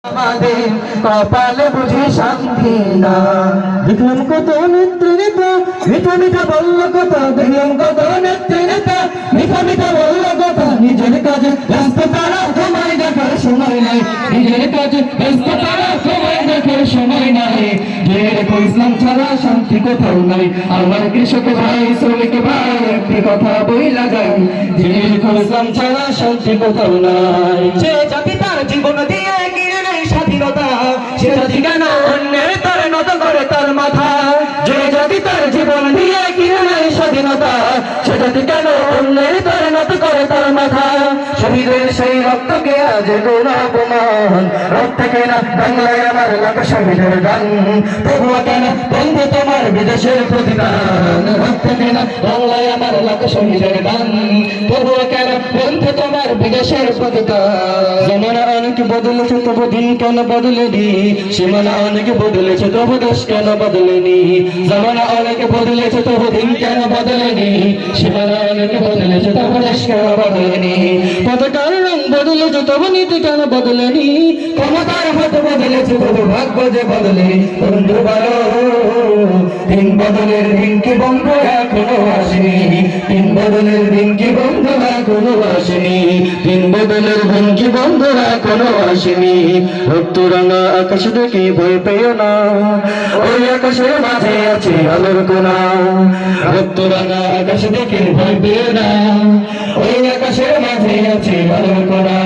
আমাদের কপালে বুঝি শান্তি না। দেখলাম কত নেত্রী নেতা মিঠা মিঠা বলল কথা, দেখলাম কত নেত্রী নেতা মিঠা মিঠা বলল কথা। নিজের কাজে ব্যস্ত তারা সময় দেখার সময় নাই, নিজের কাজে ব্যস্ত তারা সময় দেখার সময় নাই। যে রেখো ইসলাম ছাড়া শান্তি কোথাও নাই। আমার কৃষক ভাই শ্রমিক ভাই একটি কথা বইলা যায়, যে রেখো ইসলাম ছাড়া শান্তি কোথাও নাই। যে জাতি তার জীবন দিয়ে কিনে নেয় স্বাধীনতা, সে জাতি কেন অন্যের তার নত করে তার মাথা। যে জাতি তার জীবন দিয়ে কিনে নেয় স্বাধীনতা, সে জাতি কেন অন্যের তার নত করে তার মাথা। শহীদের সেই রক্তকে আজ কোন অপমান, রক্ত কেনা বাংলায় আমার লাখ শহীদের গান। তবুও কেন বন্ধু তোমার বিদেশের প্রতিদান, রক্ত কেনা বাংলায় আমার লাখ শহীদের গান। তবুও কেন বন্ধু তোমার বিদেশের প্রতিদান। জমানা অনেক বদলেছে তবু দিন কেন বদলেনি, সীমানা অনেক বদলেছে তবু দেশ কেন বদলেনি। জমানা অনেক বদলেছে তবু দিন কেন বদলেনি, সীমানা অনেক বদলেছে তবু দেশ কেন বদলেনি। পতাকার রং বদলেছে তবু নীতি কেন বদলেনি, ক্ষমতার হাত বদলেছে তবু ভাগ্য যে বদলে। বন্ধু বলো দিন বদলের দিন কি বন্ধু এখনো আসেনি, দিন বদলের দিন কি বন্ধু এখনো আসেনি, দিন বদলের দিন কি বন্ধু এখনো আসেনি। রক্তরাঙা আকাশ দেখে ভয় পেও না, ওই আকাশের মাঝে আছে আলোর কোনা। রক্তরাঙা আকাশ দেখে ভয় পেও না, ওই আকাশের মাঝে আছে আলোর কোনা।